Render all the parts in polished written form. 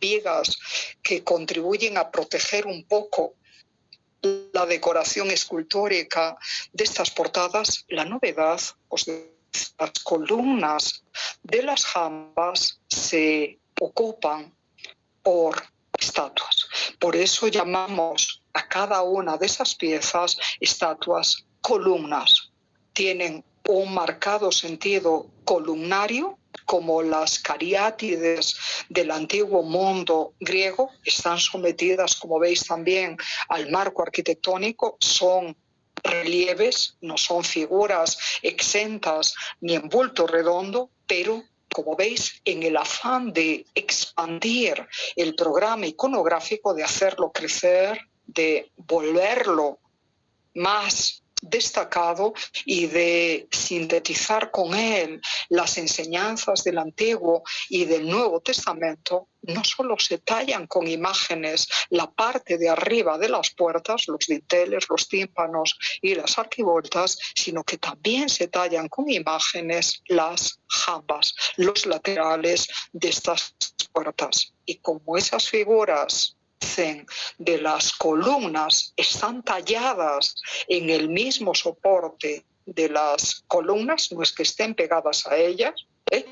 vigas que contribuyen a proteger un poco la decoración escultórica de estas portadas, la novedad, pues, las columnas de las jambas se ocupan por estatuas. Por eso llamamos a cada una de esas piezas estatuas columnas. Tienen un marcado sentido columnario, como las cariátides del antiguo mundo griego, están sometidas, como veis también, al marco arquitectónico, son relieves, no son figuras exentas ni en bulto redondo, pero como veis, en el afán de expandir el programa iconográfico, de hacerlo crecer, de volverlo más destacado y de sintetizar con él las enseñanzas del Antiguo y del Nuevo Testamento, no solo se tallan con imágenes la parte de arriba de las puertas, los dinteles, los tímpanos y las arquivoltas, sino que también se tallan con imágenes las jambas, los laterales de estas puertas. Y como esas figuras de las columnas están talladas en el mismo soporte de las columnas, no es que estén pegadas a ellas,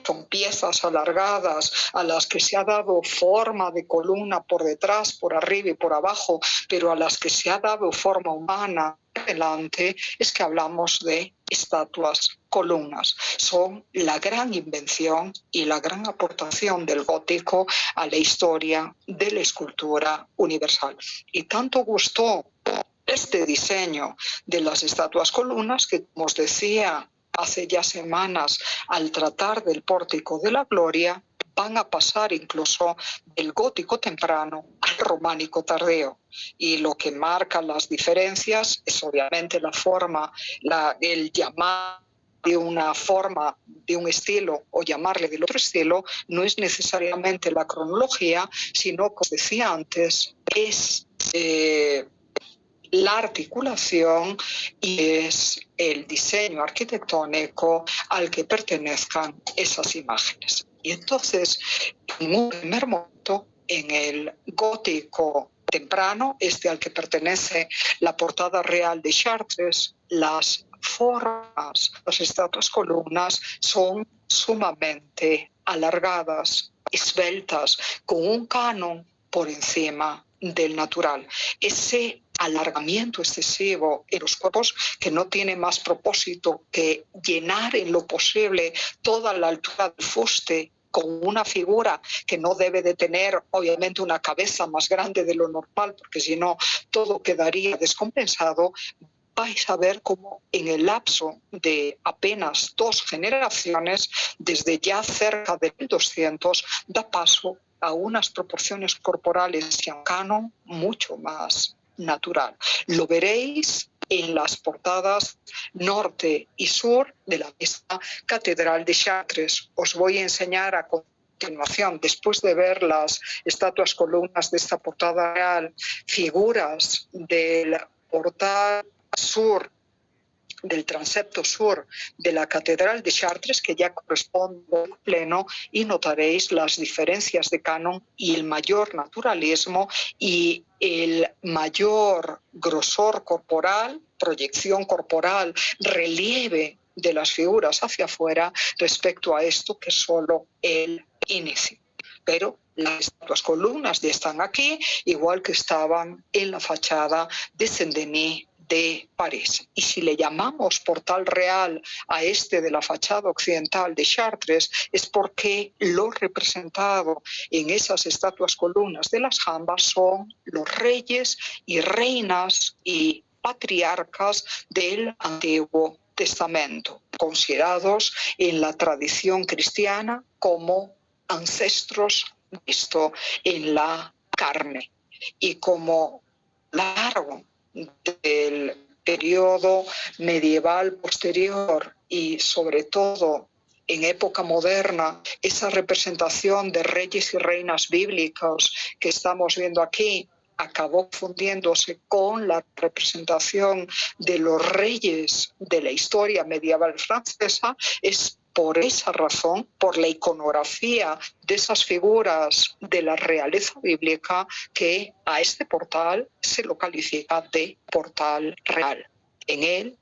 son piezas alargadas a las que se ha dado forma de columna por detrás, por arriba y por abajo, pero a las que se ha dado forma humana delante, es que hablamos de estatuas columnas. Son la gran invención y la gran aportación del gótico a la historia de la escultura universal. Y tanto gustó este diseño de las estatuas columnas que, como os decía hace ya semanas, al tratar del pórtico de la gloria, van a pasar incluso del gótico temprano al románico tardío. Y lo que marca las diferencias es obviamente la forma, el llamar de una forma, de un estilo, o llamarle del otro estilo, no es necesariamente la cronología, sino, como decía antes, es la articulación y es el diseño arquitectónico al que pertenezcan esas imágenes. Y entonces, en un primer momento, en el gótico temprano, al que pertenece la portada real de Chartres, las formas, las estatuas columnas son sumamente alargadas, esbeltas, con un canon por encima del natural. Ese alargamiento excesivo en los cuerpos, que no tiene más propósito que llenar en lo posible toda la altura del fuste con una figura que no debe de tener obviamente una cabeza más grande de lo normal, porque si no todo quedaría descompensado. Vais a ver cómo en el lapso de apenas 2 generaciones, desde ya cerca de 1200, da paso a unas proporciones corporales y a un canon mucho más natural. Lo veréis en las portadas norte y sur de la misma Catedral de Chartres. Os voy a enseñar a continuación, después de ver las estatuas columnas de esta portada real, figuras del portal sur, del transepto sur de la Catedral de Chartres, que ya corresponde al pleno, y notaréis las diferencias de canon y el mayor naturalismo y el mayor grosor corporal, proyección corporal, relieve de las figuras hacia afuera respecto a esto que es solo el inicio. Pero las estatuas columnas ya están aquí, igual que estaban en la fachada de Saint-Denis de París. Y si le llamamos portal real a este de la fachada occidental de Chartres, es porque lo representado en esas estatuas columnas de las jambas son los reyes y reinas y patriarcas del Antiguo Testamento, considerados en la tradición cristiana como ancestros visto en la carne. Y como largo del periodo medieval posterior y sobre todo en época moderna, esa representación de reyes y reinas bíblicos que estamos viendo aquí acabó fundiéndose con la representación de los reyes de la historia medieval francesa, es por esa razón, por la iconografía de esas figuras de la realeza bíblica, que a este portal se lo califica de portal real. En él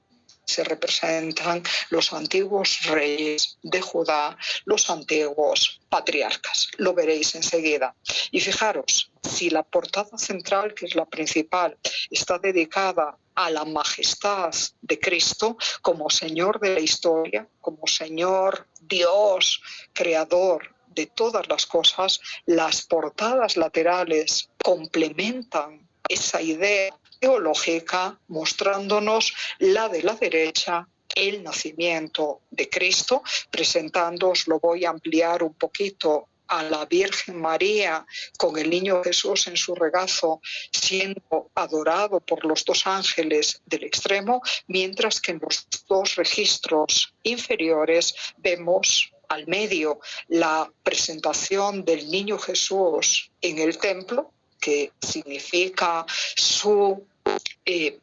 se representan los antiguos reyes de Judá, los antiguos patriarcas. Lo veréis enseguida. Y fijaros, si la portada central, que es la principal, está dedicada a la majestad de Cristo como Señor de la historia, como Señor Dios, creador de todas las cosas, las portadas laterales complementan esa idea teológica, mostrándonos la de la derecha, el nacimiento de Cristo, presentándoos, lo voy a ampliar un poquito, a la Virgen María con el niño Jesús en su regazo, siendo adorado por los dos ángeles del extremo, mientras que en los dos registros inferiores vemos al medio la presentación del niño Jesús en el templo, que significa su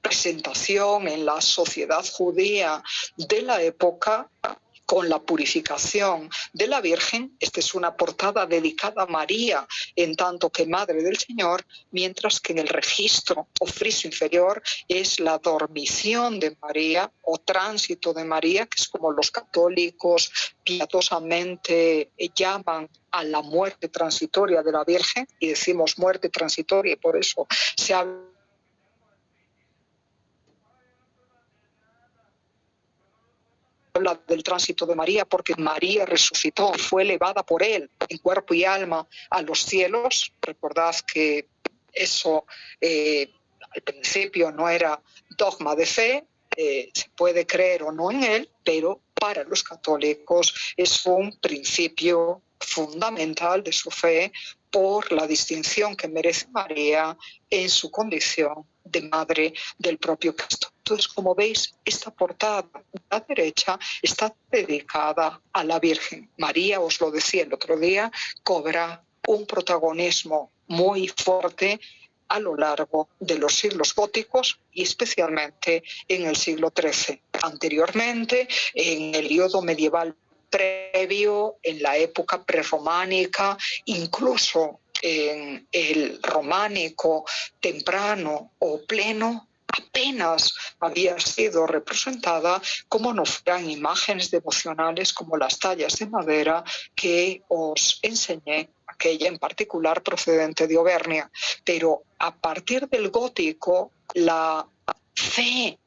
presentación en la sociedad judía de la época, con la purificación de la Virgen. Esta es una portada dedicada a María en tanto que Madre del Señor, mientras que en el registro o friso inferior es la dormición de María o tránsito de María, que es como los católicos piadosamente llaman a la muerte transitoria de la Virgen, y decimos muerte transitoria y por eso se habla del tránsito de María, porque María resucitó, fue elevada por él en cuerpo y alma a los cielos. Recordad que eso al principio no era dogma de fe, se puede creer o no en él, pero para los católicos es un principio fundamental de su fe por la distinción que merece María en su condición de madre del propio Cristo. Entonces, como veis, esta portada de la derecha está dedicada a la Virgen. María, os lo decía el otro día, cobra un protagonismo muy fuerte a lo largo de los siglos góticos y especialmente en el siglo XIII. Anteriormente, en el periodo medieval previo, en la época prerrománica, incluso en el románico temprano o pleno, apenas había sido representada, como no fueran imágenes devocionales como las tallas de madera que os enseñé, aquella en particular procedente de Auvernia. Pero a partir del gótico, la fe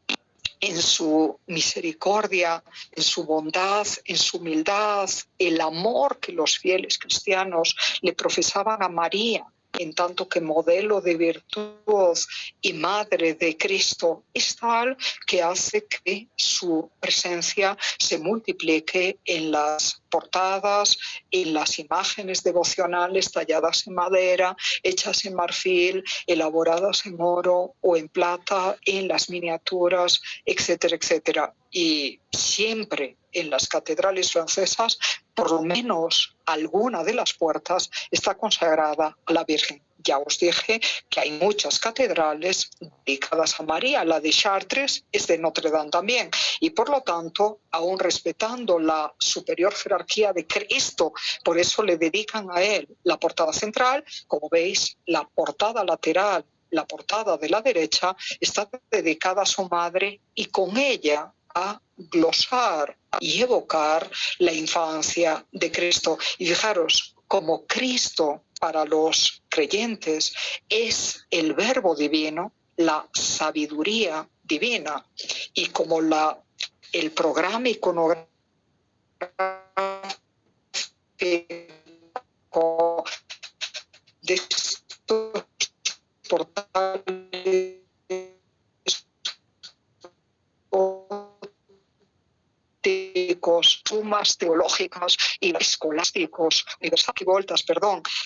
en su misericordia, en su bondad, en su humildad, el amor que los fieles cristianos le profesaban a María, en tanto que modelo de virtud y madre de Cristo, es tal que hace que su presencia se multiplique en las portadas, en las imágenes devocionales talladas en madera, hechas en marfil, elaboradas en oro o en plata, en las miniaturas, etcétera, etcétera. Y siempre en las catedrales francesas, por lo menos alguna de las puertas está consagrada a la Virgen. Ya os dije que hay muchas catedrales dedicadas a María. La de Chartres es de Notre Dame también. Y por lo tanto, aún respetando la superior jerarquía de Cristo, por eso le dedican a él la portada central. Como veis, la portada lateral, la portada de la derecha, está dedicada a su madre y con ella a glosar y evocar la infancia de Cristo. Y fijaros, como Cristo para los creyentes es el verbo divino, la sabiduría divina, y como el programa iconográfico de estos portales sumas teológicas y escolásticos, universales,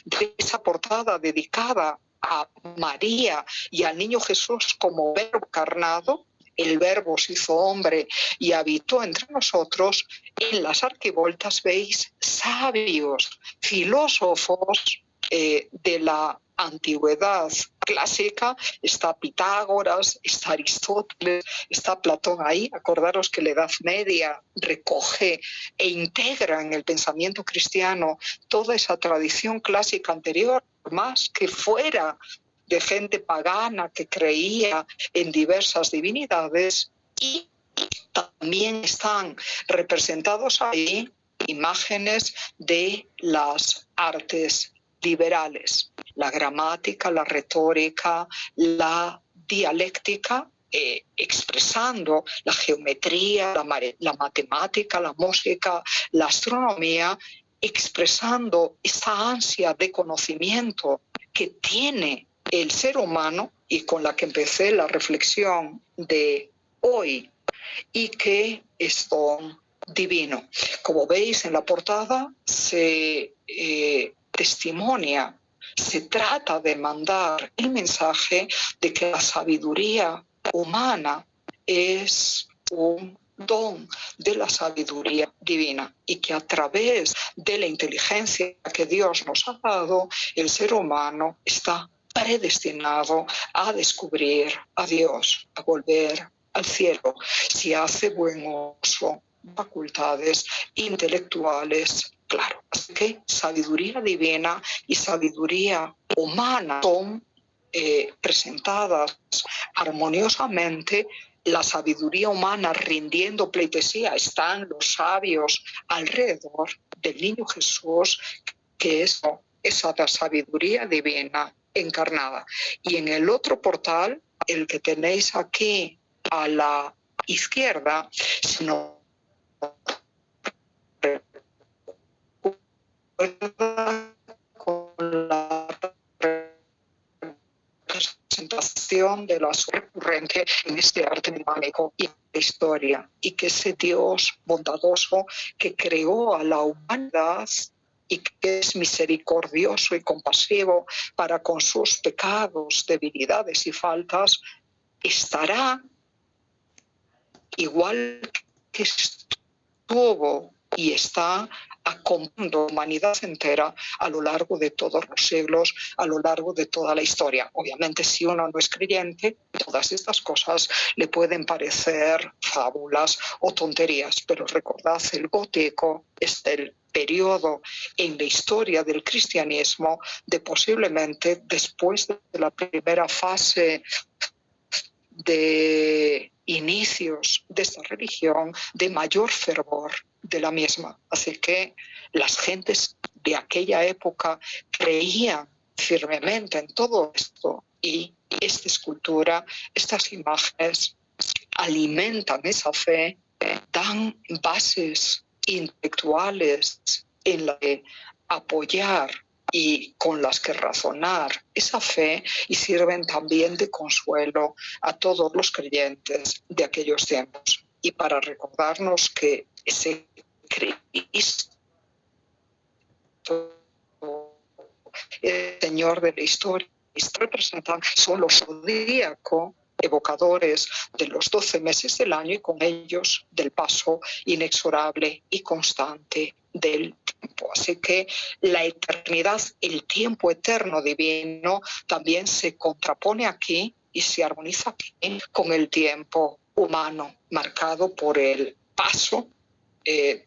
de esa portada dedicada a María y al niño Jesús como verbo encarnado. El verbo se hizo hombre y habitó entre nosotros. En las arquivoltas veis sabios, filósofos de la antigüedad clásica. Está Pitágoras, está Aristóteles, está Platón ahí. Acordaros que la Edad Media recoge e integra en el pensamiento cristiano toda esa tradición clásica anterior, más que fuera de gente pagana que creía en diversas divinidades, y también están representados ahí imágenes de las artes liberales, la gramática, la retórica, la dialéctica, expresando la geometría, la matemática, la música, la astronomía, expresando esa ansia de conocimiento que tiene el ser humano y con la que empecé la reflexión de hoy, y que es don divino. Como veis en la portada, se testimonia, se trata de mandar el mensaje de que la sabiduría humana es un don de la sabiduría divina, y que a través de la inteligencia que Dios nos ha dado, el ser humano está predestinado a descubrir a Dios, a volver al cielo, si hace buen uso de facultades intelectuales, claro. Así que sabiduría divina y sabiduría humana son presentadas armoniosamente. La sabiduría humana rindiendo pleitesía, están los sabios alrededor del niño Jesús, que es esa sabiduría divina encarnada. Y en el otro portal, el que tenéis aquí a la izquierda, si no recuerda, con la representación de la recurrente en este arte dinámico y la historia, y que ese Dios bondadoso que creó a la humanidad y que es misericordioso y compasivo para con sus pecados, debilidades y faltas, estará igual que estuvo y está acompañando a la humanidad entera a lo largo de todos los siglos, a lo largo de toda la historia. Obviamente, si uno no es creyente, todas estas cosas le pueden parecer fábulas o tonterías, pero recordad, el gótico es el periodo en la historia del cristianismo de posiblemente, después de la primera fase de inicios de esta religión, de mayor fervor de la misma. Así que las gentes de aquella época creían firmemente en todo esto, y esta escultura, estas imágenes alimentan esa fe, dan bases intelectuales en las que apoyar y con las que razonar esa fe, y sirven también de consuelo a todos los creyentes de aquellos tiempos. Y para recordarnos que ese Cristo, el Señor de la historia, representan son los zodíacos evocadores de los 12 meses del año, y con ellos del paso inexorable y constante del tiempo. Así que la eternidad, el tiempo eterno divino, también se contrapone aquí y se armoniza aquí con el tiempo humano, marcado por el paso de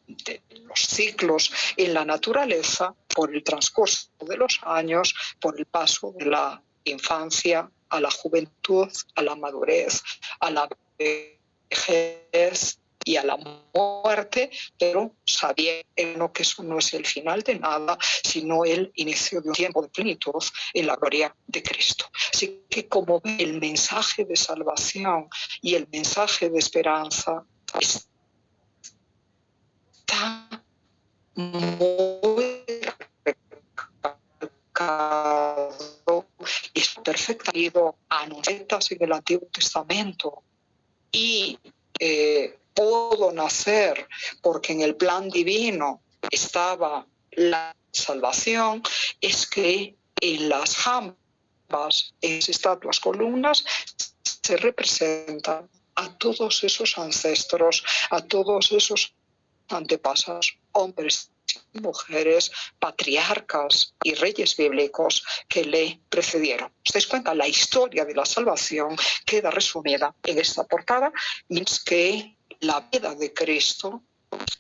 los ciclos en la naturaleza, por el transcurso de los años, por el paso de la infancia a la juventud, a la madurez, a la vejez y a la muerte, pero sabiendo que eso no es el final de nada, sino el inicio de un tiempo de plenitud en la gloria de Cristo. Así que, como ve, el mensaje de salvación y el mensaje de esperanza está muy recalcado y es perfectamente anunciado en el Antiguo Testamento, y pudo nacer porque en el plan divino estaba la salvación. Es que en las jambas, en las estatuas columnas, se representan a todos esos ancestros, a todos esos antepasados, hombres y mujeres, patriarcas y reyes bíblicos que le precedieron. ¿Os dais cuenta? La historia de la salvación queda resumida en esta portada, mientras que la vida de Cristo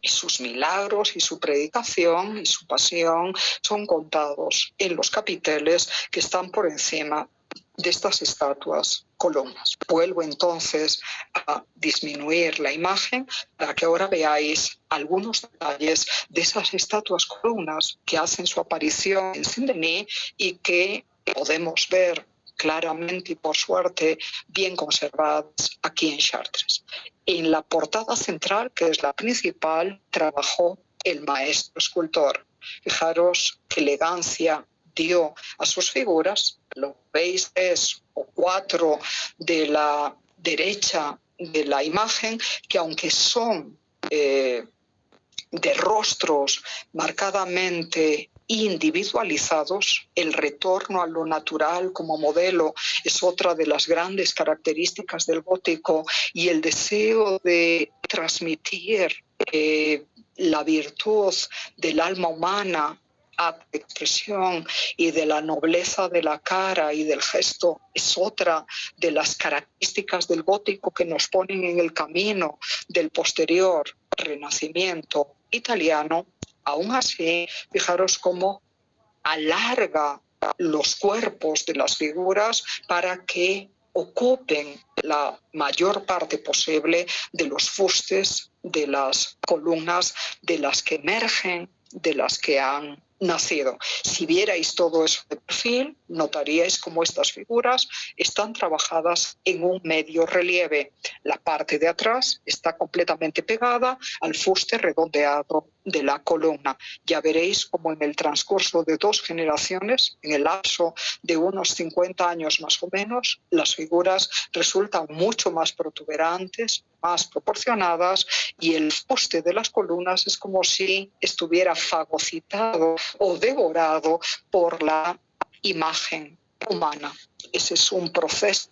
y sus milagros y su predicación y su pasión son contados en los capiteles que están por encima de estas estatuas columnas. Vuelvo entonces a disminuir la imagen para que ahora veáis algunos detalles de esas estatuas columnas que hacen su aparición en Saint-Denis y que podemos ver claramente y por suerte bien conservadas aquí en Chartres. En la portada central, que es la principal, trabajó el maestro escultor. Fijaros qué elegancia dio a sus figuras. Lo veis, 3 o 4 de la derecha de la imagen, que aunque son de rostros marcadamente individualizados, el retorno a lo natural como modelo es otra de las grandes características del gótico, y el deseo de transmitir la virtud del alma humana a la expresión y de la nobleza de la cara y del gesto es otra de las características del gótico que nos ponen en el camino del posterior Renacimiento italiano. Aún así, fijaros cómo alarga los cuerpos de las figuras para que ocupen la mayor parte posible de los fustes de las columnas de las que emergen, de las que han nacido. Si vierais todo eso de perfil, notaríais cómo estas figuras están trabajadas en un medio relieve. La parte de atrás está completamente pegada al fuste redondeado de la columna. Ya veréis cómo en el transcurso de 2 generaciones, en el lapso de unos 50 años más o menos, las figuras resultan mucho más protuberantes, más proporcionadas, y el fuste de las columnas es como si estuviera fagocitado o devorado por la imagen humana. Ese es un proceso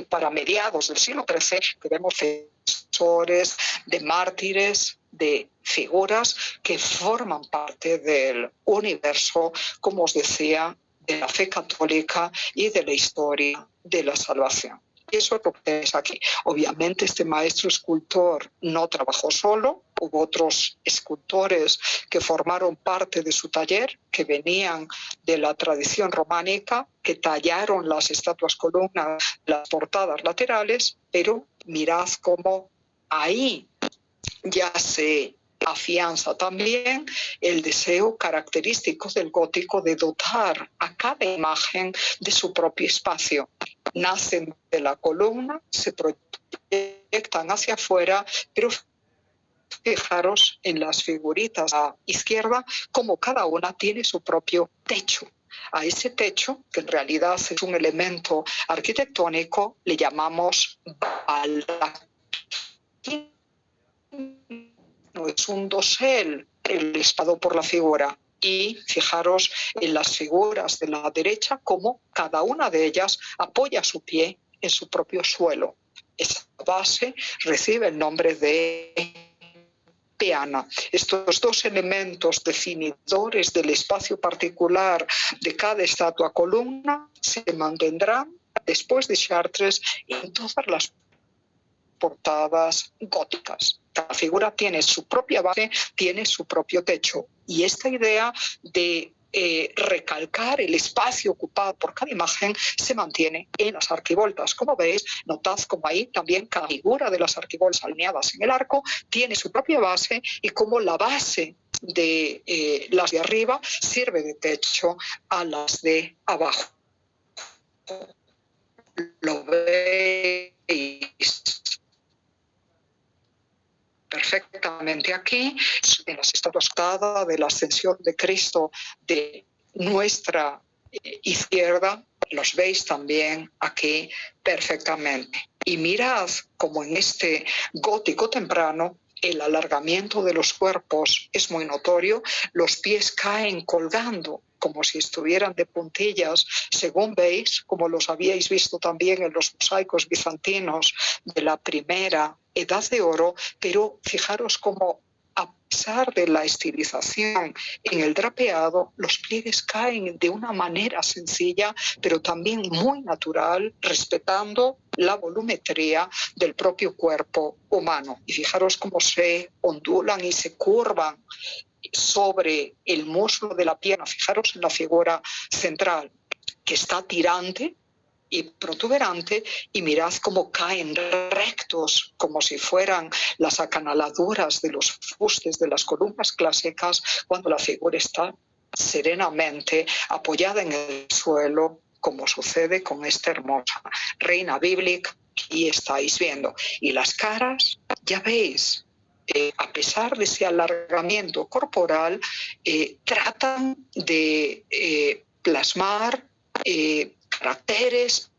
para mediados del siglo XIII, que vemos defensores de mártires, de figuras que forman parte del universo, como os decía, de la fe católica y de la historia de la salvación. Y eso es lo que tenéis aquí. Obviamente este maestro escultor no trabajó solo, hubo otros escultores que formaron parte de su taller, que venían de la tradición románica, que tallaron las estatuas columnas, las portadas laterales, pero mirad cómo ahí ya se afianza también el deseo característico del gótico de dotar a cada imagen de su propio espacio. Nacen de la columna, se proyectan hacia afuera, pero fijaros en las figuritas a la izquierda como cada una tiene su propio techo. A ese techo, que en realidad es un elemento arquitectónico, le llamamos balaquín. No es un dosel el espado por la figura. Y fijaros en las figuras de la derecha cómo cada una de ellas apoya su pie en su propio suelo. Esa base recibe el nombre de peana. Estos 2 elementos definidores del espacio particular de cada estatua columna se mantendrán después de Chartres en todas las portadas góticas. Cada figura tiene su propia base, tiene su propio techo. Y esta idea de recalcar el espacio ocupado por cada imagen se mantiene en las arquivoltas. Como veis, notad como ahí también cada figura de las arquivoltas alineadas en el arco tiene su propia base, y como la base de las de arriba sirve de techo a las de abajo. Lo veis perfectamente aquí, en las estatuas de la ascensión de Cristo de nuestra izquierda, los veis también aquí perfectamente. Y mirad como en este gótico temprano el alargamiento de los cuerpos es muy notorio, los pies caen colgando como si estuvieran de puntillas, según veis, como los habíais visto también en los mosaicos bizantinos de la primera Edad de Oro, pero fijaros cómo a pesar de la estilización en el drapeado, los pliegues caen de una manera sencilla, pero también muy natural, respetando la volumetría del propio cuerpo humano. Y fijaros cómo se ondulan y se curvan sobre el muslo de la pierna. Fijaros en la figura central, que está tirante y protuberante, y mirad cómo caen rectos, como si fueran las acanaladuras de los fustes de las columnas clásicas, cuando la figura está serenamente apoyada en el suelo, como sucede con esta hermosa reina bíblica que estáis viendo. Y las caras, ya veis, a pesar de ese alargamiento corporal, tratan de plasmar caracteres,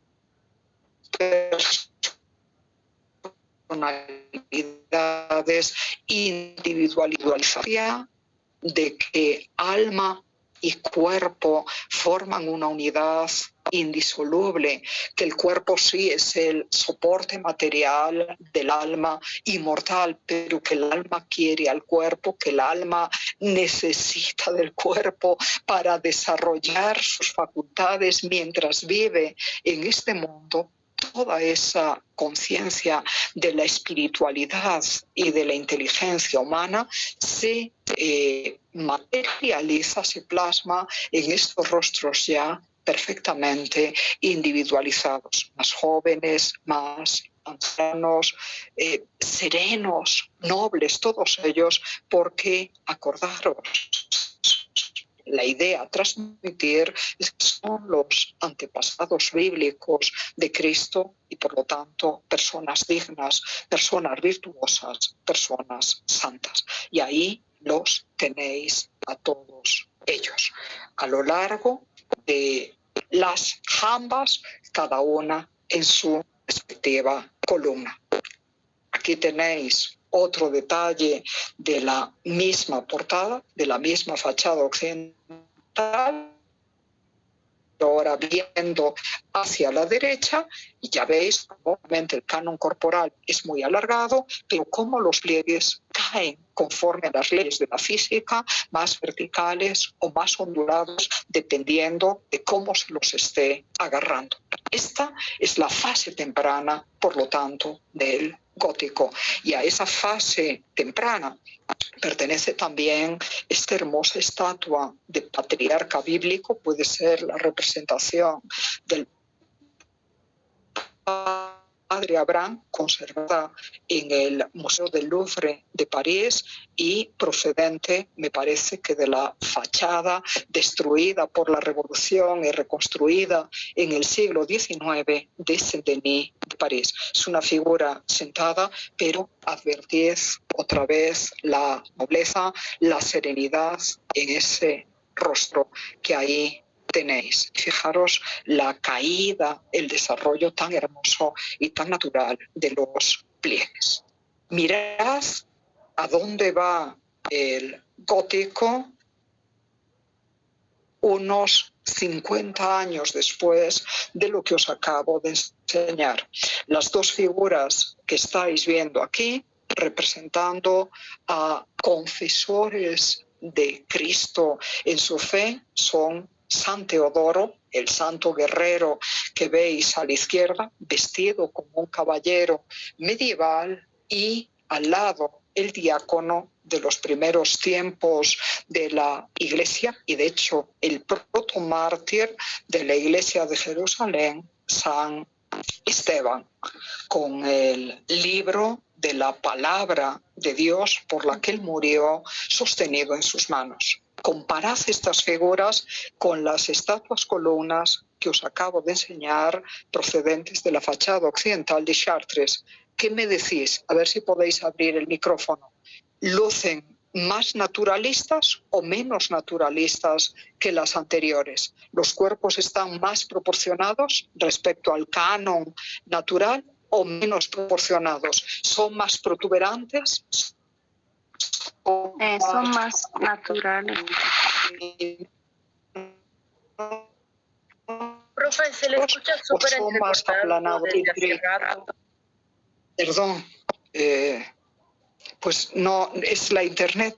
personalidades, individualización, de que alma y cuerpo forman una unidad indisoluble, que el cuerpo sí es el soporte material del alma inmortal, pero que el alma quiere al cuerpo, que el alma necesita del cuerpo para desarrollar sus facultades mientras vive en este mundo. Toda esa conciencia de la espiritualidad y de la inteligencia humana se materializa, se plasma en estos rostros ya perfectamente individualizados, más jóvenes, más ancianos, serenos, nobles, todos ellos, porque acordaros, la idea a transmitir es que son los antepasados bíblicos de Cristo y por lo tanto personas dignas, personas virtuosas, personas santas. Y ahí los tenéis a todos ellos. A lo largo de las jambas, cada una en su respectiva columna. Aquí tenéis otro detalle de la misma portada, de la misma fachada occidental, ahora viendo hacia la derecha, y ya veis, obviamente el canon corporal es muy alargado, pero cómo los pliegues caen conforme a las leyes de la física, más verticales o más ondulados, dependiendo de cómo se los esté agarrando. Esta es la fase temprana, por lo tanto, del gótico. Y a esa fase temprana pertenece también esta hermosa estatua de patriarca bíblico, puede ser la representación del padre Abraham, conservada en el Museo del Louvre de París y procedente, me parece que de la fachada destruida por la Revolución y reconstruida en el siglo XIX de Saint-Denis de París. Es una figura sentada, pero advertid otra vez la nobleza, la serenidad en ese rostro que ahí tenéis. Fijaros la caída, el desarrollo tan hermoso y tan natural de los pliegues. Mirad a dónde va el gótico unos 50 años después de lo que os acabo de enseñar. Las dos figuras que estáis viendo aquí, representando a confesores de Cristo en su fe, son San Teodoro, el santo guerrero que veis a la izquierda, vestido como un caballero medieval, y al lado el diácono de los primeros tiempos de la Iglesia, y de hecho el protomártir de la Iglesia de Jerusalén, San Esteban, con el libro de la palabra de Dios por la que él murió sostenido en sus manos. Comparad estas figuras con las estatuas columnas que os acabo de enseñar procedentes de la fachada occidental de Chartres. ¿Qué me decís? A ver si podéis abrir el micrófono. ¿Lucen más naturalistas o menos naturalistas que las anteriores? ¿Los cuerpos están más proporcionados respecto al canon natural o menos proporcionados? ¿Son más protuberantes? Son más naturales. Profe, se le escucha súper entrecortado desde hace rato. Perdón, pues no, es la internet.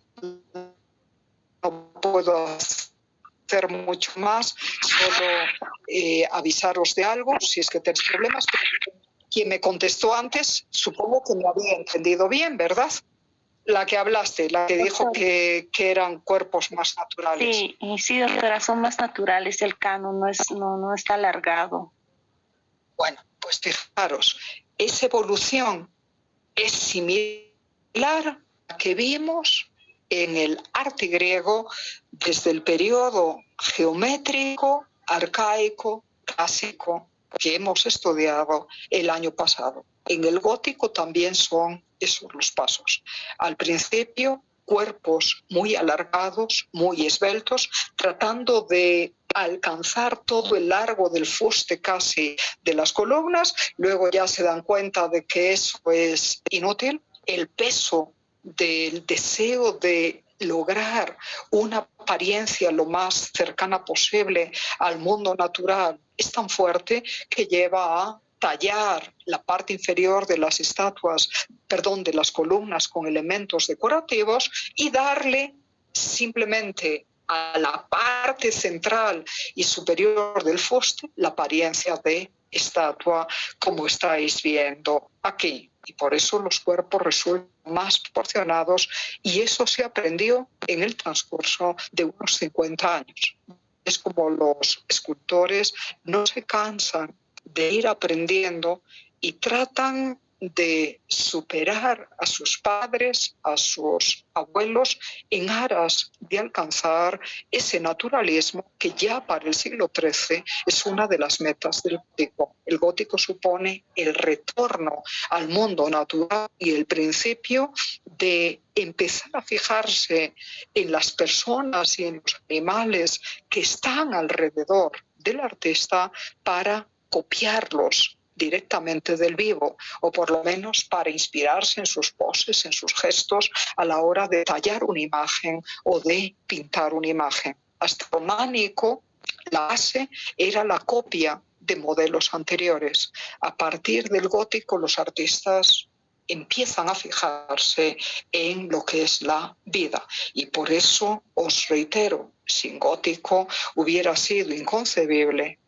No puedo hacer mucho más, solo avisaros de algo si es que tenéis problemas. Quien me contestó antes, supongo que me había entendido bien, ¿verdad? La que hablaste, la que dijo que eran cuerpos más naturales. Sí, doctora, son más naturales. El canon no está alargado. Bueno, pues fijaros, esa evolución es similar a la que vimos en el arte griego desde el periodo geométrico, arcaico, clásico, que hemos estudiado el año pasado. En el gótico también son esos los pasos. Al principio, cuerpos muy alargados, muy esbeltos, tratando de alcanzar todo el largo del fuste casi de las columnas. Luego ya se dan cuenta de que eso es inútil. El peso del deseo de lograr una apariencia lo más cercana posible al mundo natural es tan fuerte que lleva a tallar la parte inferior de las de las columnas con elementos decorativos y darle simplemente a la parte central y superior del fuste la apariencia de estatua, como estáis viendo aquí. Y por eso los cuerpos resultan más proporcionados, y eso se aprendió en el transcurso de unos 50 años. Es como los escultores no se cansan de ir aprendiendo y tratan de superar a sus padres, a sus abuelos, en aras de alcanzar ese naturalismo que ya para el siglo XIII es una de las metas del gótico. El gótico supone el retorno al mundo natural y el principio de empezar a fijarse en las personas y en los animales que están alrededor del artista para copiarlos directamente del vivo, o por lo menos para inspirarse en sus poses, en sus gestos a la hora de tallar una imagen o de pintar una imagen. Hasta el románico, la base era la copia de modelos anteriores. A partir del gótico, los artistas empiezan a fijarse en lo que es la vida. Y por eso os reitero, sin gótico hubiera sido inconcebible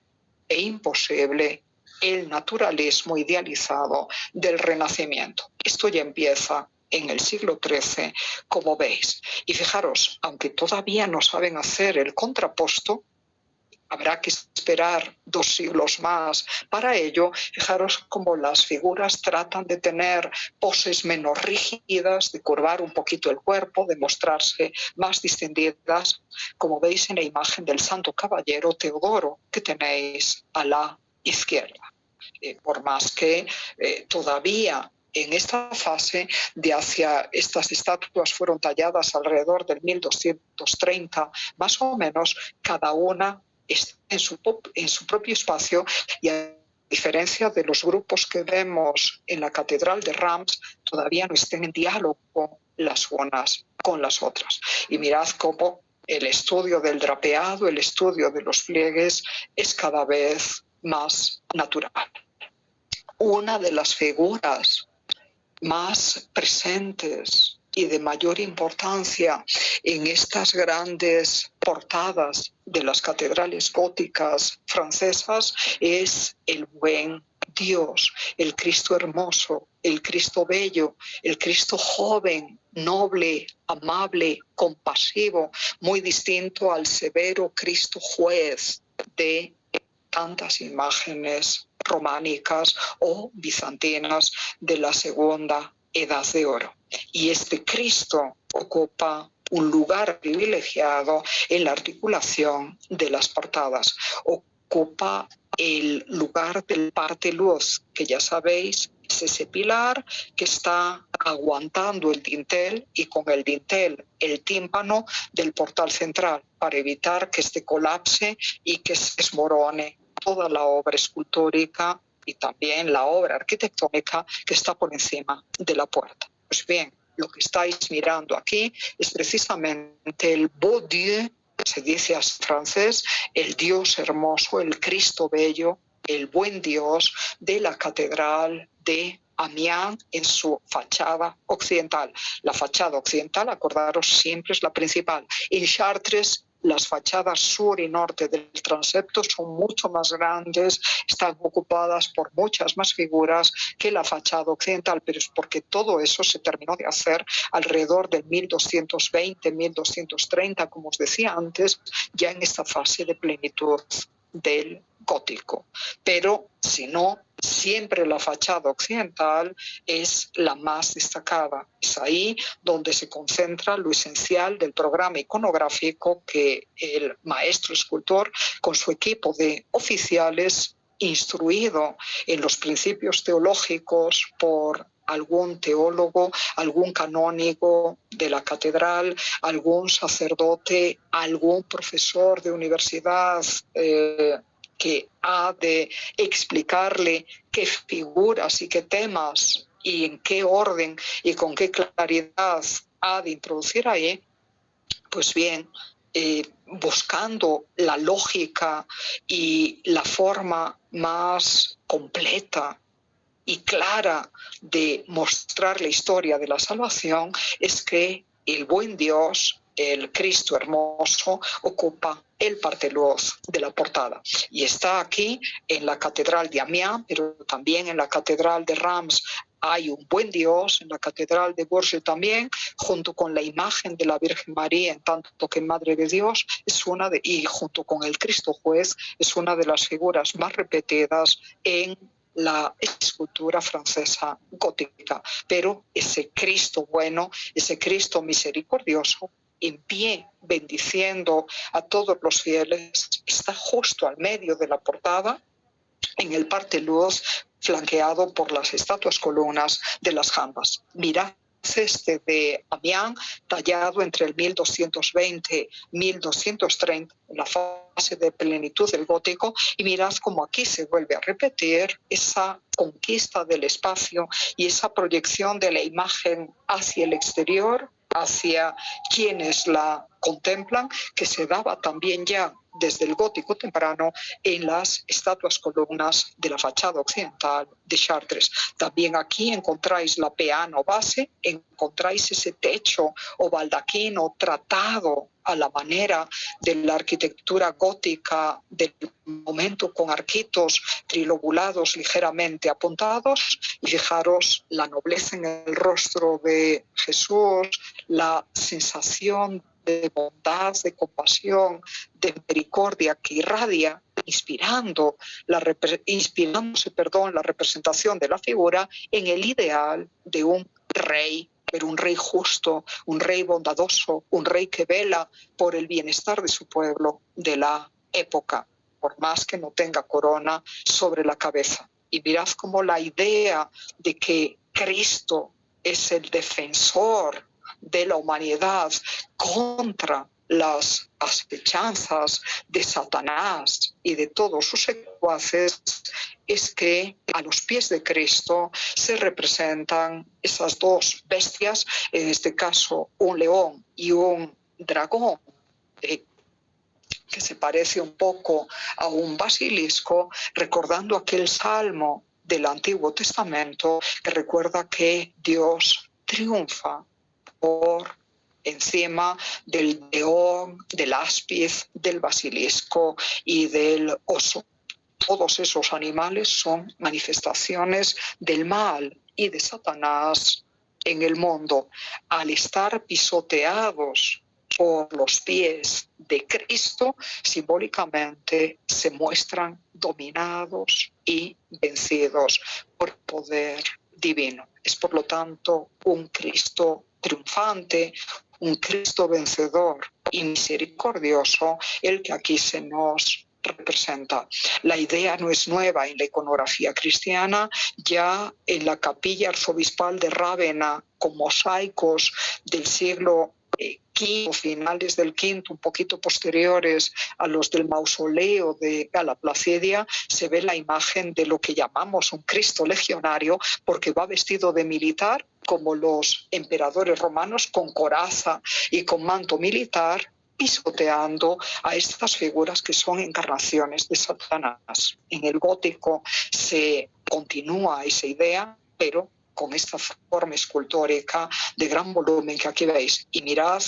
e imposible el naturalismo idealizado del Renacimiento. Esto ya empieza en el siglo XIII, como veis. Y fijaros, aunque todavía no saben hacer el contraposto, habrá que esperar 2 siglos más para ello. Fijaros cómo las figuras tratan de tener poses menos rígidas, de curvar un poquito el cuerpo, de mostrarse más distendidas, como veis en la imagen del Santo Caballero Teodoro que tenéis a la izquierda. Por más que todavía en esta fase de hacia estas estatuas fueron talladas alrededor del 1230, más o menos, cada una está en su propio espacio, y a diferencia de los grupos que vemos en la Catedral de Reims, todavía no estén en diálogo las unas con las otras. Y mirad cómo el estudio del drapeado, el estudio de los pliegues es cada vez más natural. Una de las figuras más presentes y de mayor importancia en estas grandes portadas de las catedrales góticas francesas es el buen Dios, el Cristo hermoso, el Cristo bello, el Cristo joven, noble, amable, compasivo, muy distinto al severo Cristo juez de tantas imágenes románicas o bizantinas de la Segunda Edad de Oro. Y este Cristo ocupa un lugar privilegiado en la articulación de las portadas. Ocupa el lugar del parte-luz, que ya sabéis es ese pilar que está aguantando el dintel, y con el dintel el tímpano del portal central, para evitar que este colapse y que se desmorone toda la obra escultórica y también la obra arquitectónica que está por encima de la puerta. Pues bien, lo que estáis mirando aquí es precisamente el beau Dieu, se dice así en francés, el Dios hermoso, el Cristo bello, el buen Dios de la catedral de Amiens en su fachada occidental. La fachada occidental, acordaros, siempre es la principal. En Chartres, las fachadas sur y norte del transepto son mucho más grandes, están ocupadas por muchas más figuras que la fachada occidental, pero es porque todo eso se terminó de hacer alrededor del 1220, 1230, como os decía antes, ya en esta fase de plenitud del gótico. Pero si no, siempre la fachada occidental es la más destacada. Es ahí donde se concentra lo esencial del programa iconográfico que el maestro escultor, con su equipo de oficiales, instruido en los principios teológicos por algún teólogo, algún canónigo de la catedral, algún sacerdote, algún profesor de universidad que ha de explicarle qué figuras y qué temas y en qué orden y con qué claridad ha de introducir ahí, pues bien, buscando la lógica y la forma más completa y clara de mostrar la historia de la salvación, es que el buen Dios, el Cristo hermoso, ocupa el parteluz de la portada. Y está aquí en la catedral de Amiens, pero también en la catedral de Reims hay un buen Dios, en la catedral de Bourges también, junto con la imagen de la Virgen María, en tanto que Madre de Dios, y junto con el Cristo Juez, es una de las figuras más repetidas en la escultura francesa gótica. Pero ese Cristo bueno, ese Cristo misericordioso, en pie, bendiciendo a todos los fieles, está justo al medio de la portada, en el parteluz, flanqueado por las estatuas columnas de las jambas. Mirad este de Amiens, tallado entre el 1220 y 1230, en la fase de plenitud del gótico, y mirad cómo aquí se vuelve a repetir esa conquista del espacio y esa proyección de la imagen hacia el exterior, hacia quienes la contemplan, que se daba también ya desde el gótico temprano en las estatuas columnas de la fachada occidental de Chartres. También aquí encontráis la peana o base, encontráis ese techo o baldaquino tratado a la manera de la arquitectura gótica del momento, con arquitos trilobulados ligeramente apuntados, y fijaros la nobleza en el rostro de Jesús, la sensación de bondad, de compasión, de misericordia que irradia, inspirándose la representación de la figura en el ideal de un rey, pero un rey justo, un rey bondadoso, un rey que vela por el bienestar de su pueblo de la época, por más que no tenga corona sobre la cabeza. Y mirad cómo la idea de que Cristo es el defensor de la humanidad contra las asechanzas de Satanás y de todos sus secuaces, es que a los pies de Cristo se representan esas dos bestias, en este caso un león y un dragón, que se parece un poco a un basilisco, recordando aquel salmo del Antiguo Testamento que recuerda que Dios triunfa por encima del león, del áspiz, del basilisco y del oso. Todos esos animales son manifestaciones del mal y de Satanás en el mundo. Al estar pisoteados por los pies de Cristo, simbólicamente se muestran dominados y vencidos por el poder divino. Es por lo tanto un Cristo triunfante, un Cristo vencedor y misericordioso el que aquí se nos representa. La idea no es nueva en la iconografía cristiana. Ya en la capilla arzobispal de Rávena, con mosaicos del siglo finales del quinto, un poquito posteriores a los del mausoleo de Gala Placidia, se ve la imagen de lo que llamamos un Cristo legionario, porque va vestido de militar, como los emperadores romanos, con coraza y con manto militar, pisoteando a estas figuras que son encarnaciones de Satanás. En el gótico se continúa esa idea, pero con esta forma escultórica de gran volumen que aquí veis. Y mirad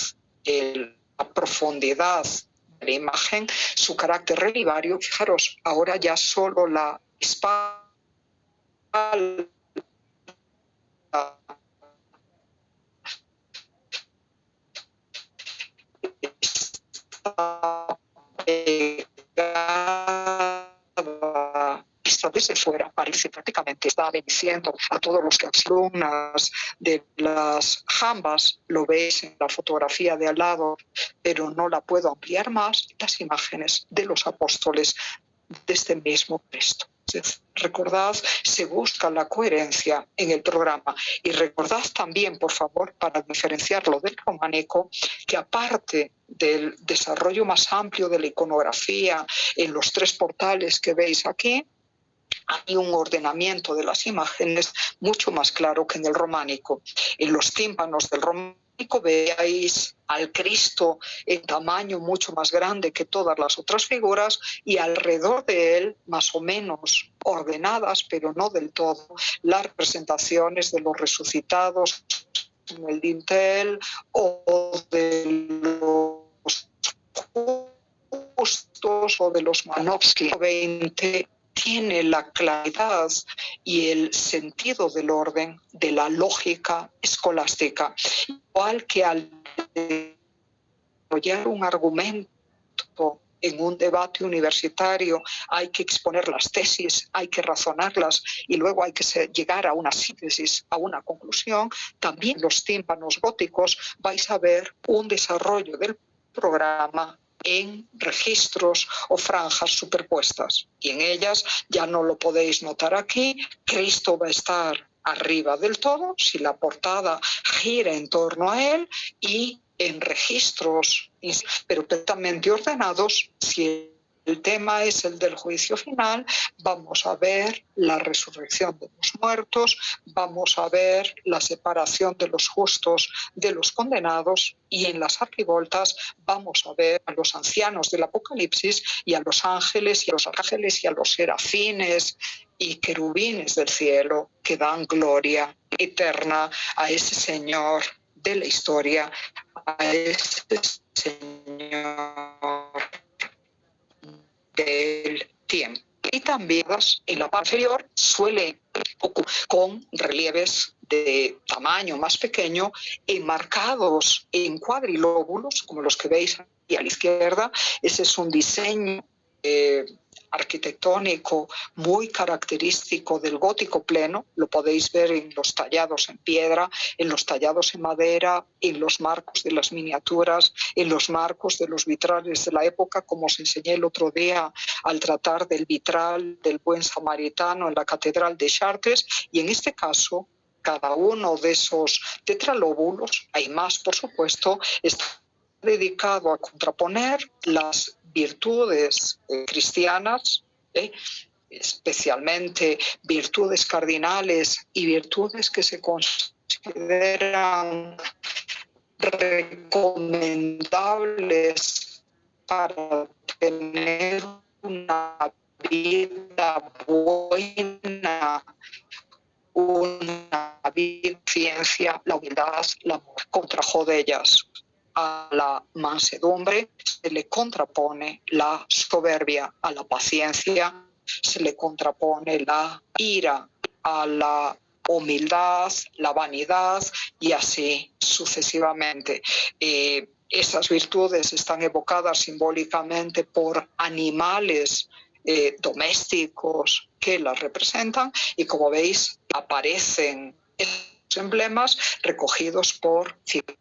la profundidad de la imagen, su carácter relivario. Fijaros, ahora ya solo la espalda está pegada, vista desde fuera, parece prácticamente está bendiciendo a todos los que columnas de las jambas, lo veis en la fotografía de al lado, pero no la puedo ampliar más, las imágenes de los apóstoles de este mismo Cristo. Recordad, se busca la coherencia en el programa. Y recordad también, por favor, para diferenciarlo del románico, que aparte del desarrollo más amplio de la iconografía en los tres portales que veis aquí, hay un ordenamiento de las imágenes mucho más claro que en el románico. En los tímpanos del románico veáis al Cristo en tamaño mucho más grande que todas las otras figuras y alrededor de él, más o menos ordenadas, pero no del todo, las representaciones de los resucitados en el dintel o de los justos o de los Manovsky 20. Tiene la claridad y el sentido del orden de la lógica escolástica, igual que al desarrollar un argumento en un debate universitario hay que exponer las tesis, hay que razonarlas y luego hay que llegar a una síntesis, a una conclusión. También los tímpanos góticos vais a ver un desarrollo del programa en registros o franjas superpuestas. Y en ellas, ya no lo podéis notar aquí, Cristo va a estar arriba del todo, si la portada gira en torno a él, y en registros, pero perfectamente ordenados, si el tema es el del juicio final, vamos a ver la resurrección de los muertos, vamos a ver la separación de los justos de los condenados, y en las arquivoltas vamos a ver a los ancianos del Apocalipsis y a los ángeles y a los serafines y querubines del cielo que dan gloria eterna a ese Señor de la historia, a ese Señor del tiempo. Y también en la parte inferior suele con relieves de tamaño más pequeño, enmarcados en cuadrilóbulos, como los que veis aquí a la izquierda. Ese es un diseño arquitectónico muy característico del gótico pleno. Lo podéis ver en los tallados en piedra, en los tallados en madera, en los marcos de las miniaturas, en los marcos de los vitrales de la época, como os enseñé el otro día al tratar del vitral del Buen Samaritano en la Catedral de Chartres. Y en este caso, cada uno de esos tetralóbulos, hay más por supuesto, está dedicado a contraponer las virtudes cristianas, especialmente virtudes cardinales y virtudes que se consideran recomendables para tener una vida buena, una vida, ciencia, la humildad, el amor. Contrajo de ellas a la mansedumbre se le contrapone la soberbia, a la paciencia se le contrapone la ira, a la humildad, la vanidad y así sucesivamente. Esas virtudes están evocadas simbólicamente por animales domésticos que las representan y, como veis, aparecen emblemas recogidos por figuras